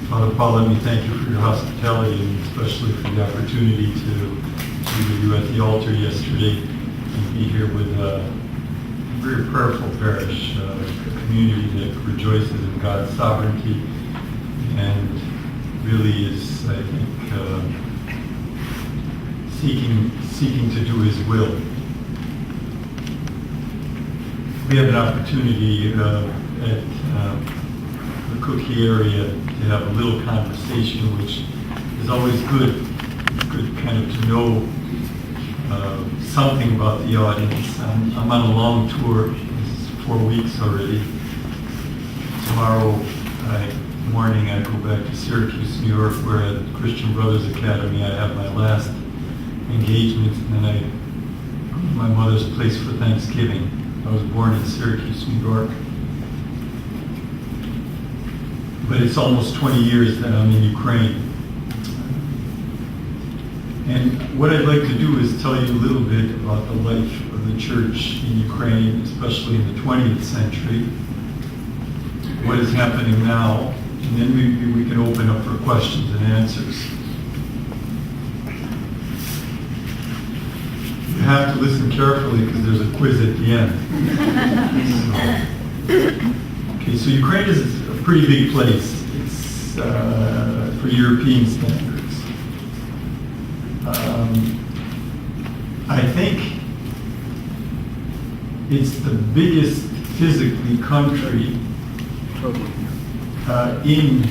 Father Paul, let me thank you for your hospitality and especially for the opportunity to be with you at the altar yesterday and be here with a very prayerful parish, a community that rejoices in God's sovereignty and really is, I think, seeking to do His will. We have an opportunity at the Cookie area to have a little conversation, which is always good. It's good kind of to know something about the audience. I'm on a long tour. It's 4 weeks already. Tomorrow morning I go back to Syracuse, New York, where at Christian Brothers Academy I have my last engagement, and then I go to my mother's place for Thanksgiving. I was born in Syracuse, New York. But it's almost 20 years that I'm in Ukraine. And what I'd like to do is tell you a little bit about the life of the church in Ukraine, especially in the 20th century, what is happening now, and then maybe we can open up for questions and answers. You have to listen carefully because there's a quiz at the end. Okay, so Ukraine is a pretty big place. It's for European standards. I think it's the biggest physically country in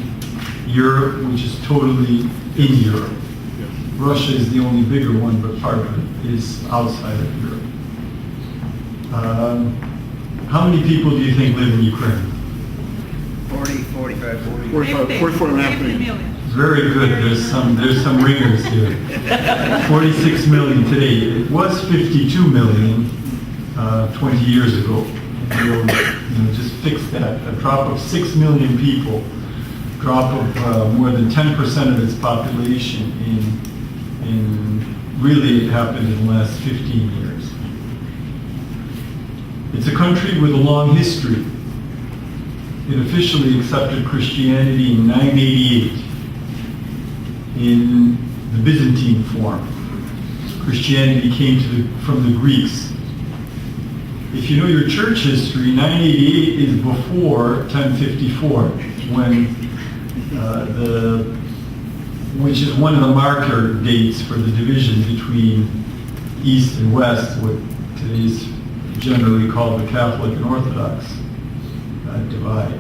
Europe, which is totally in Europe. Russia is the only bigger one, but part of it is outside of Europe. How many people do you think live in Ukraine? 44 and a half million. Very good. There's some ringers here. 46 million today. It was 52 million 20 years ago. We'll just fix that. A drop of 6 million people, drop of more than 10% of its population in really it happened in the last 15 years. It's a country with a long history. It officially accepted Christianity in 988 in the Byzantine form. Christianity came from the Greeks. If you know your church history, 988 is before 1054, which is one of the marker dates for the division between East and West, what today is generally called the Catholic and Orthodox divide.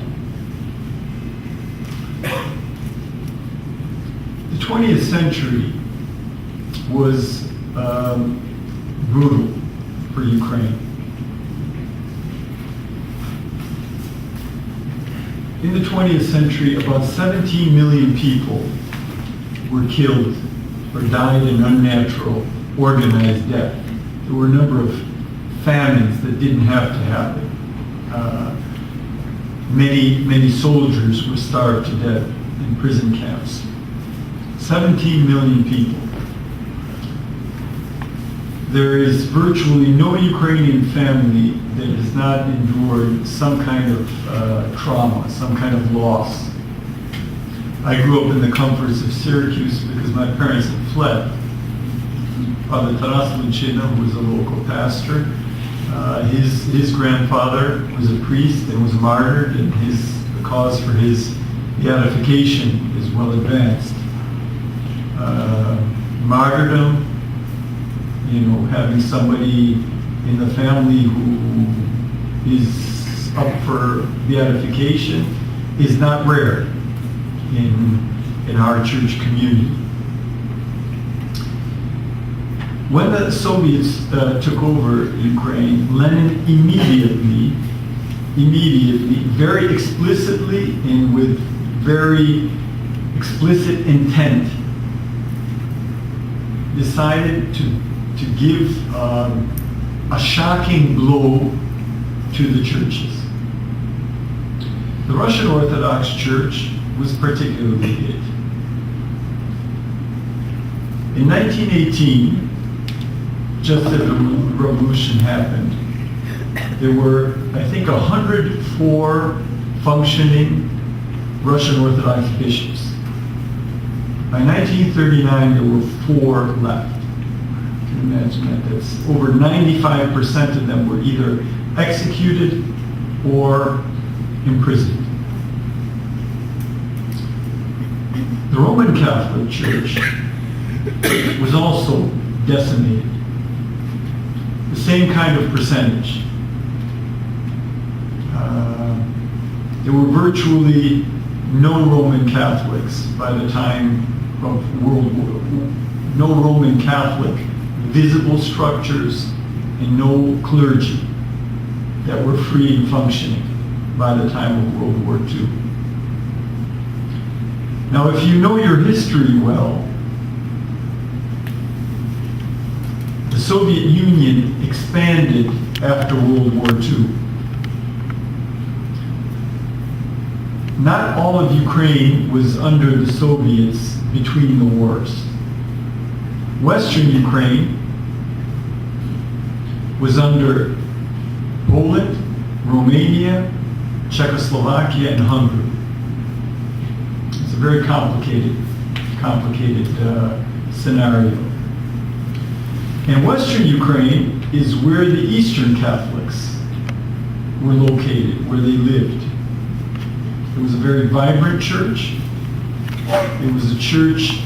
The 20th century was brutal for Ukraine. In the 20th century, about 17 million people were killed or died in unnatural, organized death. There were a number of famines that didn't have to happen. Many soldiers were starved to death in prison camps. 17 million people. There is virtually no Ukrainian family that has not endured some kind of trauma, some kind of loss. I grew up in the comforts of Syracuse because my parents had fled. Father Taras Lunchina, who was a local pastor, his grandfather was a priest and was martyred, and the cause for his beatification is well advanced. Martyrdom, having somebody in the family who is up for beatification is not rare in our church community. When the Soviets took over Ukraine, Lenin immediately, very explicitly and with very explicit intent, decided to give a shocking blow to the churches. The Russian Orthodox Church was particularly hit. In 1918, just as the revolution happened, there were, I think, 104 functioning Russian Orthodox bishops. By 1939, there were 4 left. You can imagine that. That's over 95% of them were either executed or imprisoned. The Roman Catholic Church was also decimated. The same kind of percentage. There were virtually no Roman Catholics by the time of World War. No Roman Catholic visible structures and no clergy that were free and functioning by the time of World War II. Now, if you know your history well, the Soviet Union expanded after World War II. Not all of Ukraine was under the Soviets between the wars. Western Ukraine was under Poland, Romania, Czechoslovakia, and Hungary. It's a very complicated scenario. And Western Ukraine is where the Eastern Catholics were located, where they lived. It was a very vibrant church. It was a church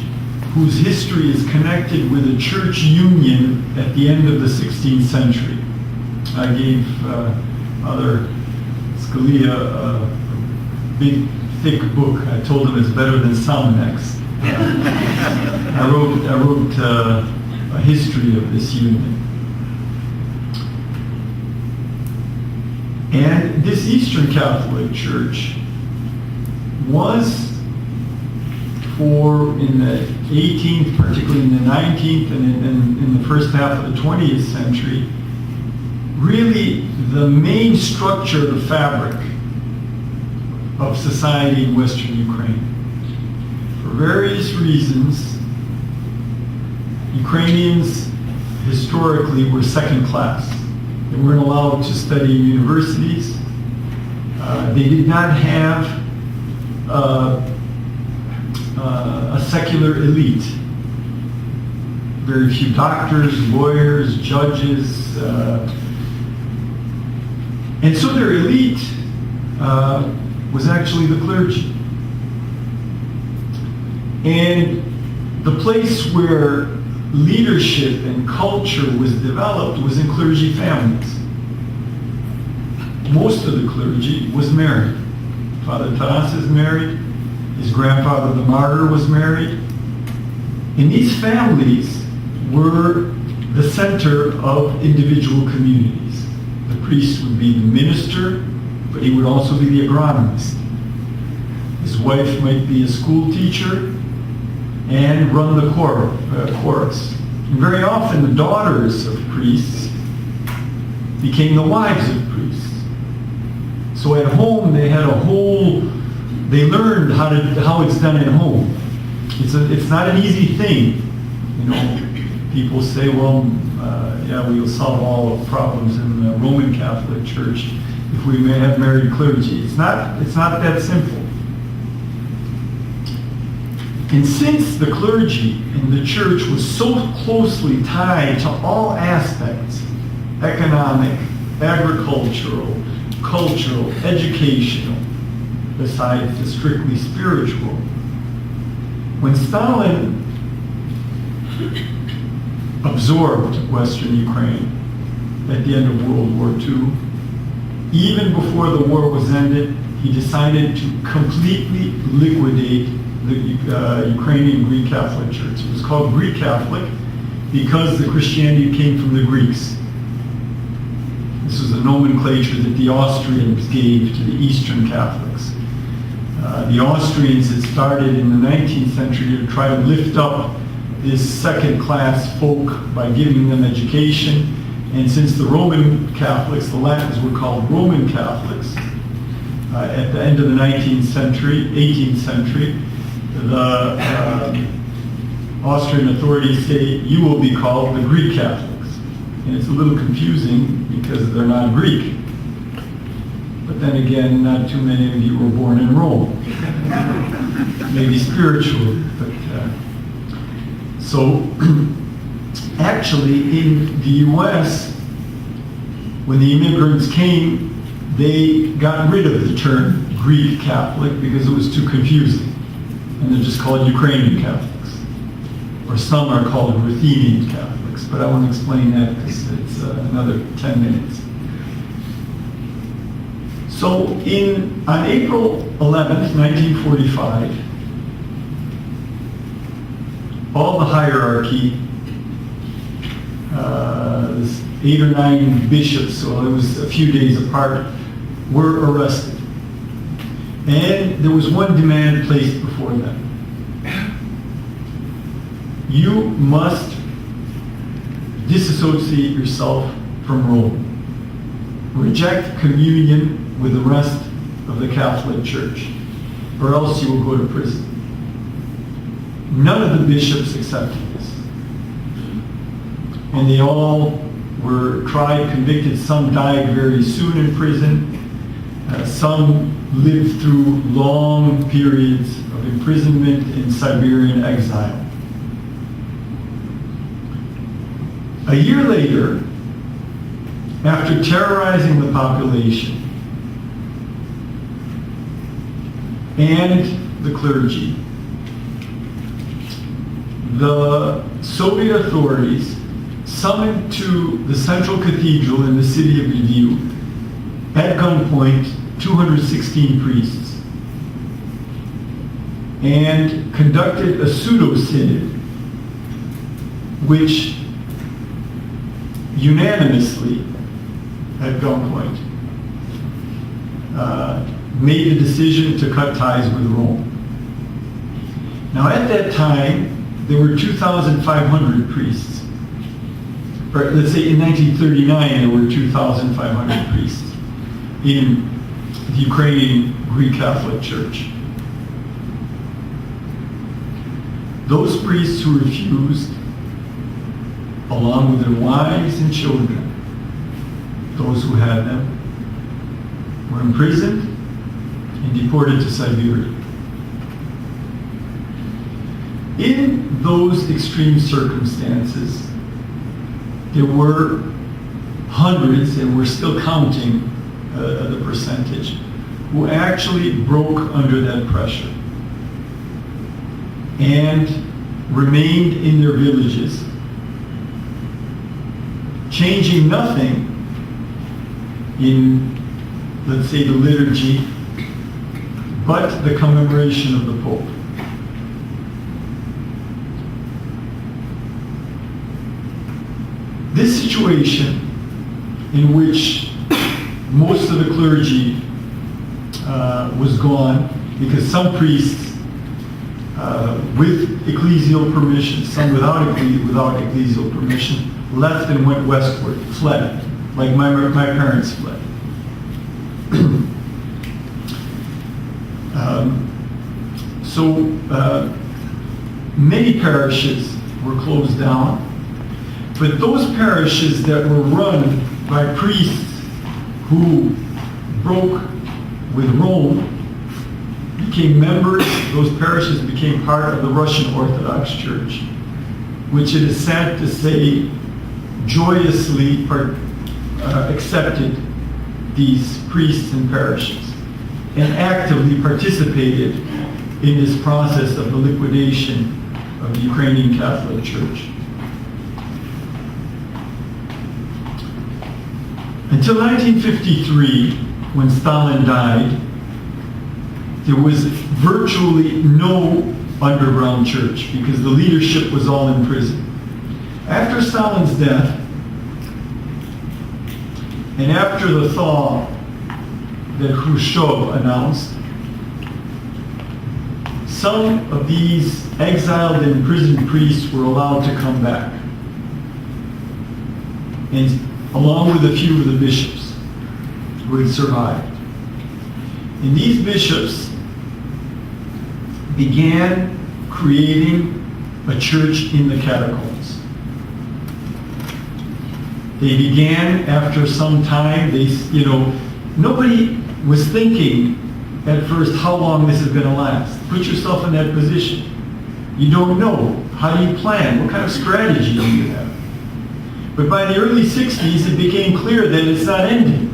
whose history is connected with a church union at the end of the 16th century. I gave Mother Scalia a big, thick book. I told him it's better than Salmonex. I wrote a history of this union. And this Eastern Catholic Church was, in the 18th, particularly in the 19th, and in the first half of the 20th century, really the main structure, the fabric of society in Western Ukraine. For various reasons, Ukrainians historically were second class. They weren't allowed to study in universities. They did not have a secular elite. Very few doctors, lawyers, judges. And so their elite was actually the clergy. And the place where leadership and culture was developed was in clergy families. Most of the clergy was married. Father Taras is married. His grandfather, the martyr, was married. And these families were the center of individual communities. The priest would be the minister, but he would also be the agronomist. His wife might be a school teacher and run the chorus. And very often the daughters of priests became the wives of priests. So at home they had they learned how it's done at home. It's not an easy thing. You know, people say, well, we'll solve all problems in the Roman Catholic Church if we may have married clergy. It's not that simple. And since the clergy in the church was so closely tied to all aspects, economic, agricultural, cultural, educational, besides the strictly spiritual, when Stalin absorbed Western Ukraine at the end of World War II, even before the war was ended, he decided to completely liquidate the Ukrainian Greek Catholic Church. It was called Greek Catholic because the Christianity came from the Greeks. This was a nomenclature that the Austrians gave to the Eastern Catholics. The Austrians had started in the 19th century to try to lift up this second-class folk by giving them education. And since the Roman Catholics, the Latins were called Roman Catholics, at the end of the 18th century, the Austrian authorities say, you will be called the Greek Catholics. And it's a little confusing because they're not Greek. But then again, not too many of you were born in Rome. Maybe spiritually, but So actually in the U.S., when the immigrants came, they got rid of the term Greek Catholic because it was too confusing. And they're just called Ukrainian Catholics. Or some are called Ruthenian Catholics, but I won't explain that because it's another 10 minutes. So on April 11th, 1945, all the hierarchy, there's 8 or 9 bishops, so it was a few days apart, were arrested. And there was one demand placed before them. You must disassociate yourself from Rome. Reject communion with the rest of the Catholic Church, or else you will go to prison. None of the bishops accepted this. And they all were tried, convicted. Some died very soon in prison. Some lived through long periods of imprisonment in Siberian exile. A year later, after terrorizing the population and the clergy, the Soviet authorities summoned to the Central Cathedral in the city of Lviv at gunpoint 216 priests and conducted a pseudo-synod which unanimously at gunpoint made the decision to cut ties with Rome. Now at that time there were 2,500 priests. Or let's say in 1939 there were 2,500 priests in the Ukrainian Greek Catholic Church. Those priests who refused, along with their wives and children, those who had them, were imprisoned and deported to Siberia. In those extreme circumstances, there were hundreds, and we're still counting the percentage, who actually broke under that pressure and remained in their villages, changing nothing in, let's say, the liturgy, but the commemoration of the Pope. This situation, in which most of the clergy was gone, because some priests with ecclesial permission, some without ecclesial permission, left and went westward, fled, like my parents fled. So many parishes were closed down, but those parishes that were run by priests who broke with Rome became members, those parishes became part of the Russian Orthodox Church, which it is sad to say joyously accepted these priests and parishes and actively participated in this process of the liquidation of the Ukrainian Catholic Church. Until 1953, when Stalin died, there was virtually no underground church because the leadership was all in prison. After Stalin's death, and after the thaw that Khrushchev announced, some of these exiled and imprisoned priests were allowed to come back, and along with a few of the bishops who had survived. And these bishops began creating a church in the catacombs. They began after some time, nobody was thinking at first how long this is going to last. Put yourself in that position. You don't know. How do you plan? What kind of strategy do you have? But by the early 60s, it became clear that it's not ending.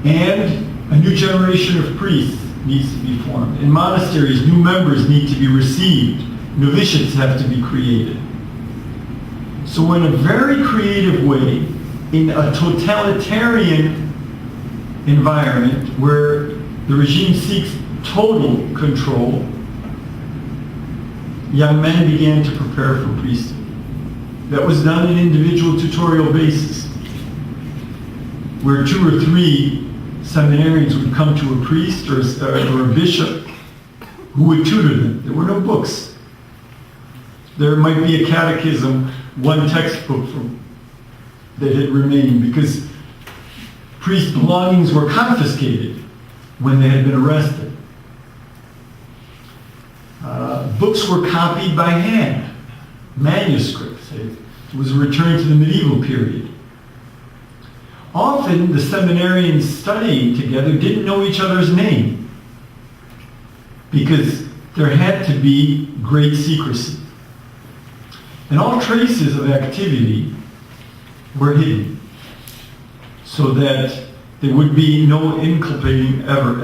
And a new generation of priests needs to be formed. In monasteries, new members need to be received. Novitiates have to be created. So in a very creative way, in a totalitarian environment where the regime seeks total control, young men began to prepare for priesthood. That was done on an individual tutorial basis, where 2 or 3 seminarians would come to a priest or a bishop who would tutor them. There were no books. There might be a catechism, one textbook that had remained, because priest belongings were confiscated when they had been arrested. Books were copied by hand, manuscripts. It was a return to the medieval period. Often, the seminarians studying together didn't know each other's name because there had to be great secrecy. And all traces of activity were hidden so that there would be no inculpating ever.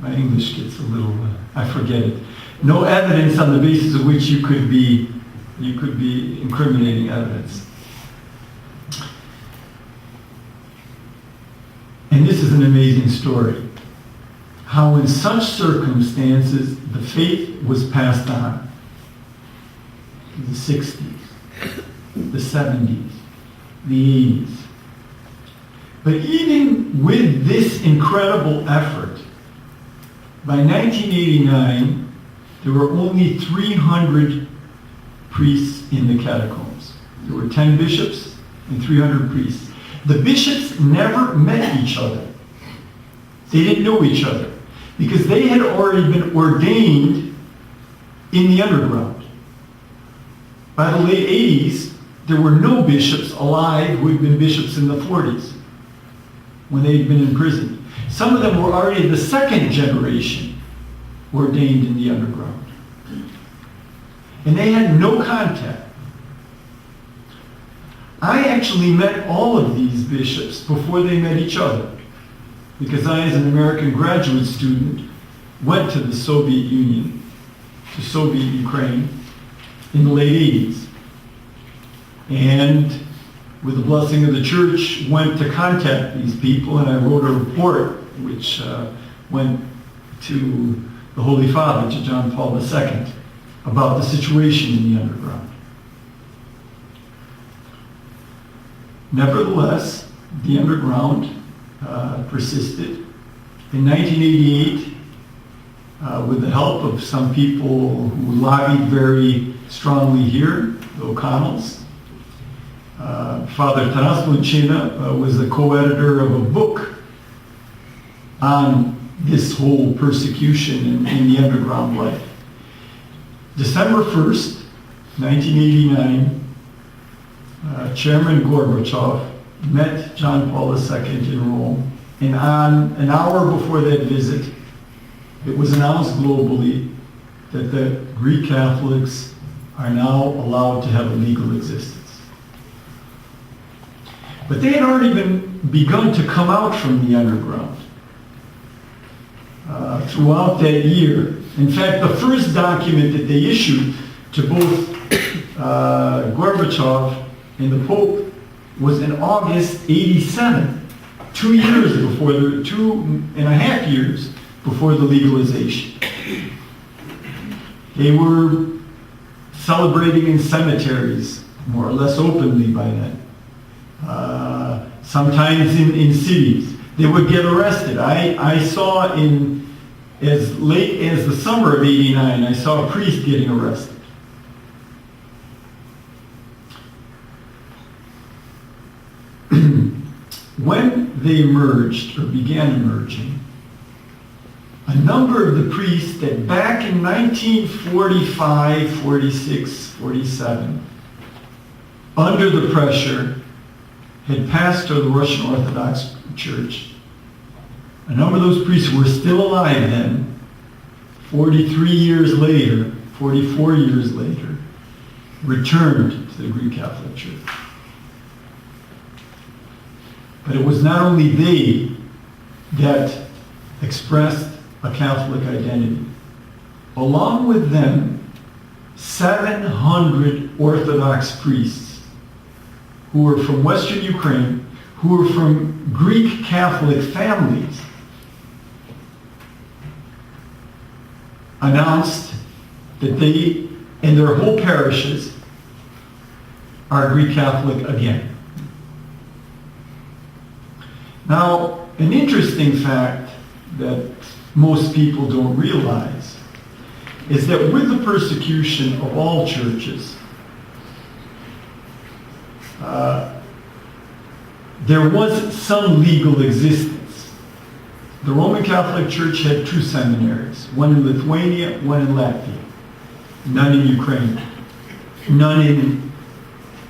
My English gets a little, I forget it. No evidence on the basis of which you could be incriminating evidence. And this is an amazing story. How in such circumstances the faith was passed on. The 60s, the 70s, the 80s. But even with this incredible effort, by 1989, there were only 300 priests in the catacombs. There were 10 bishops and 300 priests. The bishops never met each other. They didn't know each other because they had already been ordained in the underground. By the late 80s, there were no bishops alive who had been bishops in the 40s when they had been imprisoned. Some of them were already the second generation ordained in the underground. And they had no contact. I actually met all of these bishops before they met each other, because I, as an American graduate student, went to the Soviet Union, to Soviet Ukraine, in the late 80s. And with the blessing of the church, went to contact these people, and I wrote a report which went to the Holy Father, to John Paul II, about the situation in the underground. Nevertheless, the underground persisted. In 1988, with the help of some people who lobbied very strongly here, the O'Connells, Father Taras Munchina was the co-editor of a book on this whole persecution in the underground life. December 1st, 1989, Chairman Gorbachev met John Paul II in Rome, and on an hour before that visit, it was announced globally that the Greek Catholics are now allowed to have a legal existence. But they had already begun to come out from the underground throughout that year. In fact, the first document that they issued to both Gorbachev and the Pope was in August '87, 2 years before, 2.5 years before the legalization. They were celebrating in cemeteries, more or less openly by then. Sometimes in cities. They would get arrested. I saw as late as the summer of '89, I saw a priest getting arrested. When they emerged, or began emerging, a number of the priests that back in 1945, 46, 47, under the pressure, had passed to the Russian Orthodox Church. A number of those priests who were still alive then 43 years later, 44 years later, returned to the Greek Catholic Church. But it was not only they that expressed a Catholic identity. Along with them, 700 Orthodox priests who were from Western Ukraine, who were from Greek Catholic families, announced that they and their whole parishes are Greek Catholic again. Now, an interesting fact that most people don't realize is that with the persecution of all churches, there was some legal existence. The Roman Catholic Church had 2 seminaries, one in Lithuania, one in Latvia, none in Ukraine, none in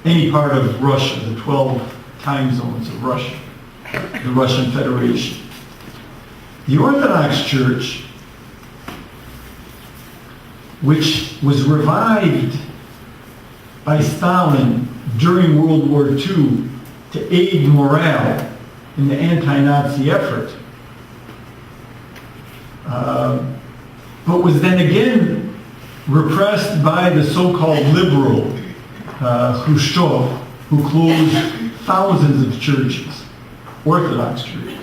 any part of Russia, the 12 time zones of Russia, the Russian Federation. The Orthodox Church, which was revived by Stalin during World War II to aid morale in the anti-Nazi effort, but was then again repressed by the so-called liberal Khrushchev, who closed thousands of churches, Orthodox churches.